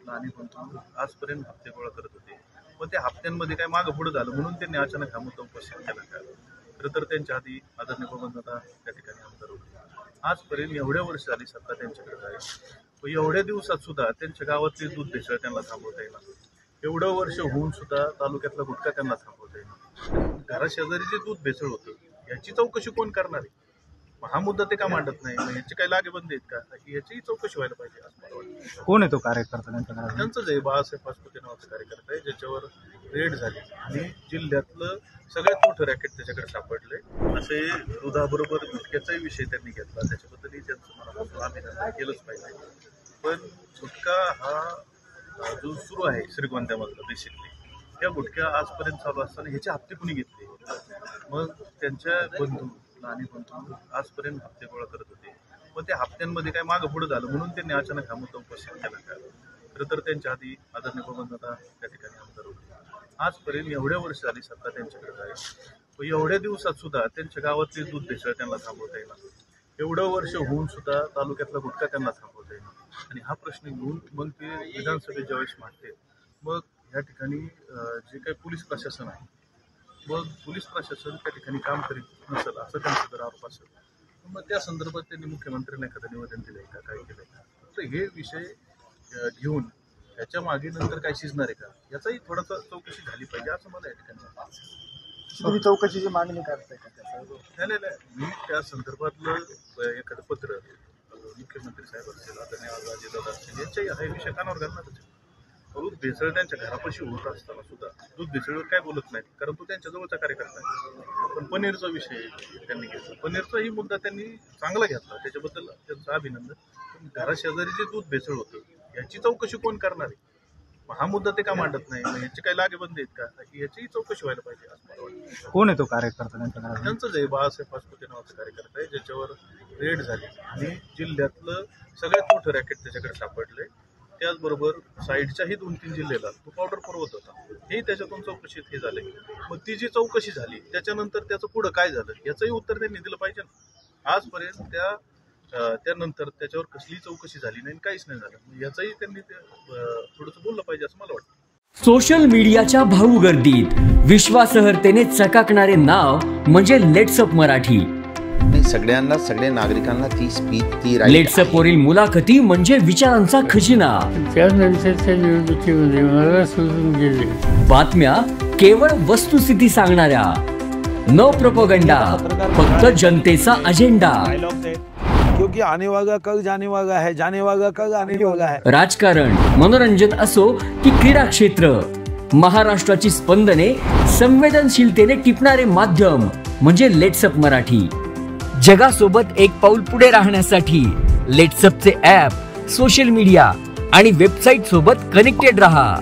लहानीपणापासून आजपर्यंत हप्ते गोळा करत होते. पण त्या हप्त्यांमध्ये काय मागं पुढे झालं म्हणून त्यांनी अचानक हा मुद्दा उपस्थित केला का? खरं तर त्यांच्या आधी आदरणीय बबनदादा त्या ठिकाणी आमदार होते. आजपर्यंत एवढ्या वर्ष झाली सत्ता त्यांच्याकडे आहे. पण एवढ्या दिवसात सुद्धा त्यांच्या गावातली दूध भेसळ त्यांना थांबवता येईल. एवढं वर्ष होऊन सुद्धा तालुक्यातला गुटखा त्यांना थांबवता येईल. घराशेजारी जे दूध भेसळ होतं याची चौकशी कोण करणार आहे? हा मुद्दा ते का मांडत नाही? याचे काही लागेबंदी आहेत का? याचीही चौकशी व्हायला पाहिजे असं मला वाटतं. कोण आहे तो कार्यकर्ता? त्यांचंच आहे, बाळासाहेब पाचपुते नावाचा कार्यकर्ता आहे, ज्याच्यावर रेड झाली आणि जिल्ह्यातलं सगळ्यात मोठं रॅकेट त्याच्याकडे सापडलंय. असे दुधाबरोबर गुटख्याचाही विषय त्यांनी घेतला, त्याच्याबद्दलही त्यांचं मनापासून अभिनंदन केलंच पाहिजे. पण गुटखा हा जो सुरू आहे श्रीगोंद्यामधला बेसिकली, त्या गुटख्या आजपर्यंत चालू असताना ह्याचे हप्ते कुणी घेतले? मग त्यांच्या बंधू लहानीपणापासून आजपर्यंत हप्ते गोळा करत होते. पण त्या हप्त्यांमध्ये काय मागं पुढे झालं म्हणून त्यांनी अचानक हा मुद्दा उपस्थित केला का? खरं तर त्यांच्या आधी आदरणीय बबनदादा त्या ठिकाणी आमदार होते. आजपर्यंत एवढ्या वर्ष झाली सत्ता त्यांच्याकडे आहे. पण एवढ्या दिवसात सुद्धा त्यांच्या गावातली दूध भेसळ त्यांना थांबवता येईल. एवढं वर्ष होऊन सुद्धा तालुक्यातला गुटखा त्यांना थांबवता येईल. आणि हा प्रश्न घेऊन मग ते विधानसभेत ज्यावेळेस मांडते, मग या ठिकाणी जे काही पोलीस प्रशासन आहे, मग पोलीस प्रशासन त्या ठिकाणी काम करीत नसेल असं त्यांचा जर आरोप असेल, मग त्या संदर्भात त्यांनी मुख्यमंत्र्यांना एखादं निवेदन दिलंय का, काय केलंय का? तर हे विषय घेऊन त्याच्या मागे नंतर काय शिजणार आहे का याचाही थोडासा चौकशी झाली पाहिजे असं मला या ठिकाणी वाटतं. तुम्ही चौकशीची मागणी करताय का? नाही, मी त्या संदर्भातलं एखादं पत्र मुख्यमंत्री साहेब असतील, आदरणीय अजितदादा असतील, यांच्याही हा विषय कानावर घालणारच. दूध भेसळ त्यांच्या घरापाशी होत असताना सुद्धा दूध भेसळीवर काय बोलत नाही, कारण तो त्यांच्या जवळचा कार्यकर्ता आहे. पण पनीरचा विषय त्यांनी घेतला, पनीरचाही मुद्दा त्यांनी चांगला घेतला, त्याच्याबद्दल त्यांचं अभिनंदन. पण घराशेजारी जे दूध भेसळ होतं याची चौकशी कोण करणार आहे? हा मुद्दा ते का मांडत नाही? याचे काही लागेबंदी आहेत का? याचीही चौकशी व्हायला पाहिजे असं मला वाटतं. कोण आहे तो कार्यकर्ता? त्यांचंच आहे, बाळासाहेब पाचपुते नावाचा कार्यकर्ता आहे, ज्याच्यावर रेड झाली आणि जिल्ह्यातलं सगळ्यात मोठं रॅकेट त्याच्याकडे सापडलंय. त्याचबरोबर साईडच्याही 2-3 जिल्ह्याला तो पावडर पुरवत होता. हे त्याच्यातून चौकशीत हे झाले. मग ती जी चौकशी झाली त्याच्यानंतर त्याचं पुढं काय झालं याचंही उत्तर त्यांनी दिलं पाहिजे. आजपर्यंत त्यानंतर त्याच्यावर कसलीही चौकशी झाली नाही, काहीच नाही झालं. याचंही त्यांनी थोडंसं बोललं पाहिजे असं मला वाटतं. सोशल मीडियाच्या भाऊ गर्दीत विश्वासार्हतेने चकाकणारे नाव म्हणजे लेट्सअप मराठी. सगळ्यांना, सगळ्या नागरिकांना ती स्पीच, ती लेट्सअप वरील मुलाखती म्हणजे विचारांचा खजिना. त्यानंतरच्या निवडणुकीमध्ये मला सोडून गेले. बातम्या केवळ वस्तुस्थिती सांगणाऱ्या, न प्रोपगंडा, फक्त जनतेचा अजेंडा. क्योंकि आने वाला कल जाने वाला है, जाने वाला कल आने वाला है. राजकारण, मनोरंजन असो की क्रीडा क्षेत्र, महाराष्ट्राची स्पंदने संवेदनशीलतेने टिपणारे माध्यम म्हणजे लेट्सअप मराठी. जगासोबत एक पाऊल पुढे राहण्यासाठी लेट्सअपचे ॲप, सोशल मीडिया आणि वेबसाईट सोबत कनेक्टेड रहा.